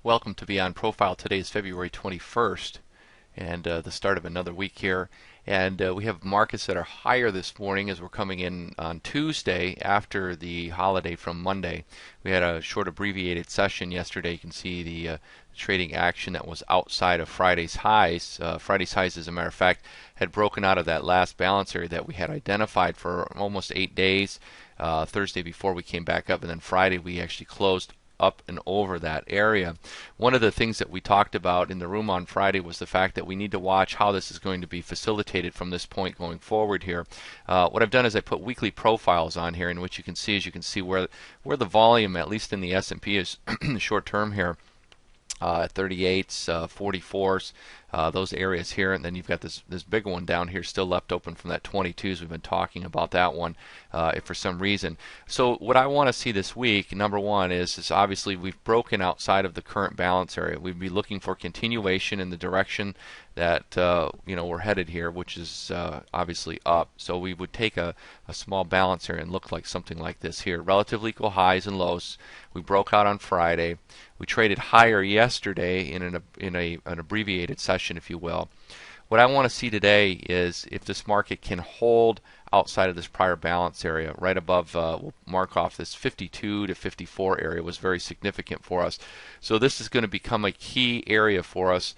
Welcome to Beyond Profile. Today is February 21st and the start of another week here. And we have markets that are higher this morning as we're coming in on Tuesday after the holiday from Monday. We had a short abbreviated session yesterday. You can see the trading action that was outside of Friday's highs. Friday's highs, as a matter of fact, had broken out of that last balance area that we had identified for almost 8 days. Thursday before we came back up, and then Friday we actually closed up and over that area. One of the things that we talked about in the room on Friday was the fact that we need to watch how this is going to be facilitated from this point going forward here. What I've done is I put weekly profiles on here, in which you can see where the volume, at least in the S&P, is short term here. 38s, 44s, those areas here, and then you've got this bigger one down here still left open from that 22s. We've been talking about that one if for some reason. So what I want to see this week, number one, is obviously we've broken outside of the current balance area. We'd be looking for continuation in the direction that we're headed here, which is obviously up. So we would take a small balance area and look like something like this here. Relatively equal highs and lows. We broke out on Friday. We traded higher yesterday in an abbreviated session, if you will. What I want to see today is if this market can hold outside of this prior balance area, right above, we'll mark off this 52 to 54 area was very significant for us. So this is going to become a key area for us.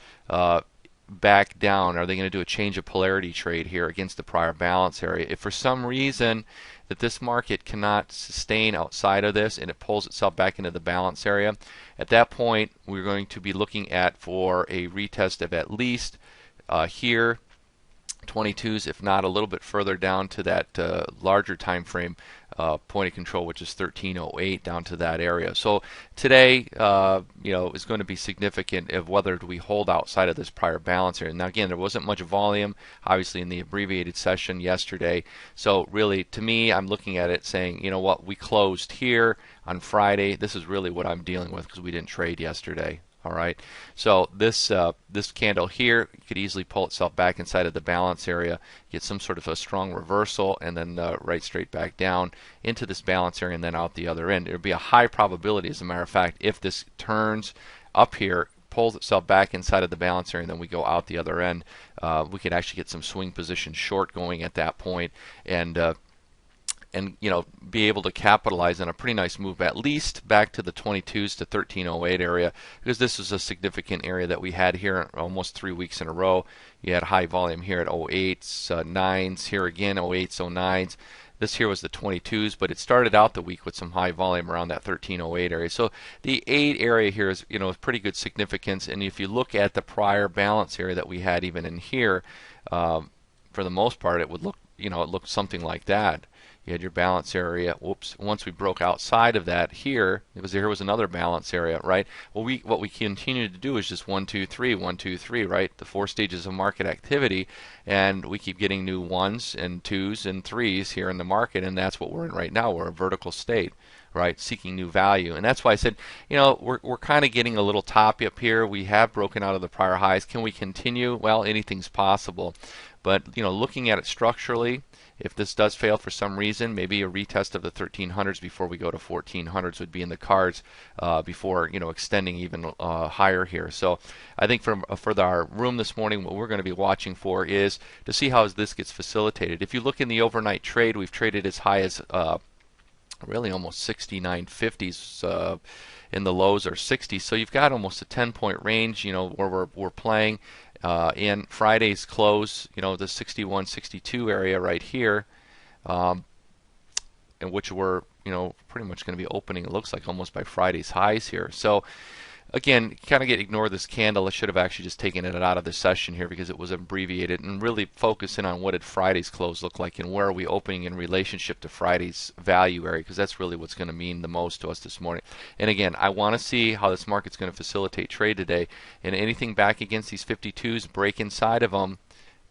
Back down. Are they going to do a change of polarity trade here against the prior balance area? If for some reason that this market cannot sustain outside of this and it pulls itself back into the balance area, at that point we're going to be looking at for a retest of at least here 22s, if not a little bit further down to that larger time frame point of control, which is 1308, down to that area. So today, is going to be significant of whether do we hold outside of this prior balance area. Now again, there wasn't much volume, obviously, in the abbreviated session yesterday. So really, to me, I'm looking at it saying, you know what, we closed here on Friday. This is really what I'm dealing with because we didn't trade yesterday. All right, so this candle here could easily pull itself back inside of the balance area, get some sort of a strong reversal, and then right straight back down into this balance area and then out the other end. There would be a high probability, as a matter of fact, if this turns up here, pulls itself back inside of the balance area, and then we go out the other end, we could actually get some swing position short going at that point, and be able to capitalize on a pretty nice move, at least back to the 22s to 1308 area, because this is a significant area that we had here almost 3 weeks in a row. You had high volume here at 08s, 9s, here again 08s, 09s. This here was the 22s, but it started out the week with some high volume around that 1308 area. So the 8 area here is pretty good significance, and if you look at the prior balance area that we had even in here, for the most part it would look it looked something like that. You had your balance area. Whoops! Once we broke outside of that here was another balance area, right? Well, what we continue to do is just 1, 2, 3, 1, 2, 3, right? The 4 stages of market activity, and we keep getting new 1s and 2s and 3s here in the market, and that's what we're in right now. We're a vertical state, right? Seeking new value, and that's why I said, we're kind of getting a little toppy up here. We have broken out of the prior highs. Can we continue? Well, anything's possible, but looking at it structurally. If this does fail for some reason, maybe a retest of the 1300s before we go to 1400s would be in the cards before extending even higher here. So I think for our room this morning, what we're going to be watching for is to see how this gets facilitated. If you look in the overnight trade, we've traded as high as really almost 69.50s. In the lows are 60s, so you've got almost a 10-point range, where we're playing. In Friday's close, the 61, 62 area right here, in which we're, pretty much going to be opening, it looks like, almost by Friday's highs here. So again, kind of ignore this candle. I should have actually just taken it out of the session here because it was abbreviated, and really focus in on what did Friday's close look like and where are we opening in relationship to Friday's value area, because that's really what's going to mean the most to us this morning. And again, I want to see how this market's going to facilitate trade today, and anything back against these 52s, break inside of them,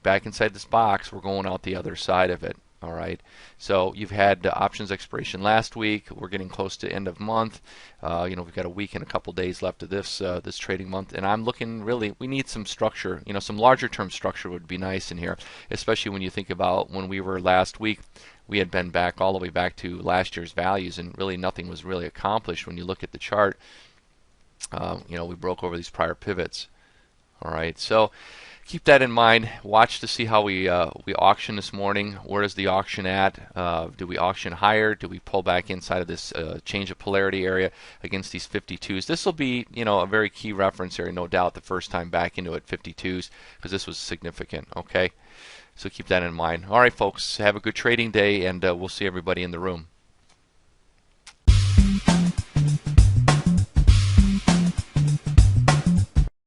back inside this box, we're going out the other side of it. All right, so you've had options expiration last week. We're getting close to end of month. We've got a week and a couple days left of this trading month, and I'm looking, really, we need some structure. Some larger term structure would be nice in here, especially when you think about when we were last week. We had been back all the way back to last year's values, and really nothing was really accomplished when you look at the chart. we broke over these prior pivots. All right, so keep that in mind. Watch to see how we auction this morning. Where is the auction at? Do we auction higher? Do we pull back inside of this change of polarity area against these 52s? This will be, a very key reference area, no doubt, the first time back into it, 52s, because this was significant. Okay, so keep that in mind. All right, folks, have a good trading day, and we'll see everybody in the room.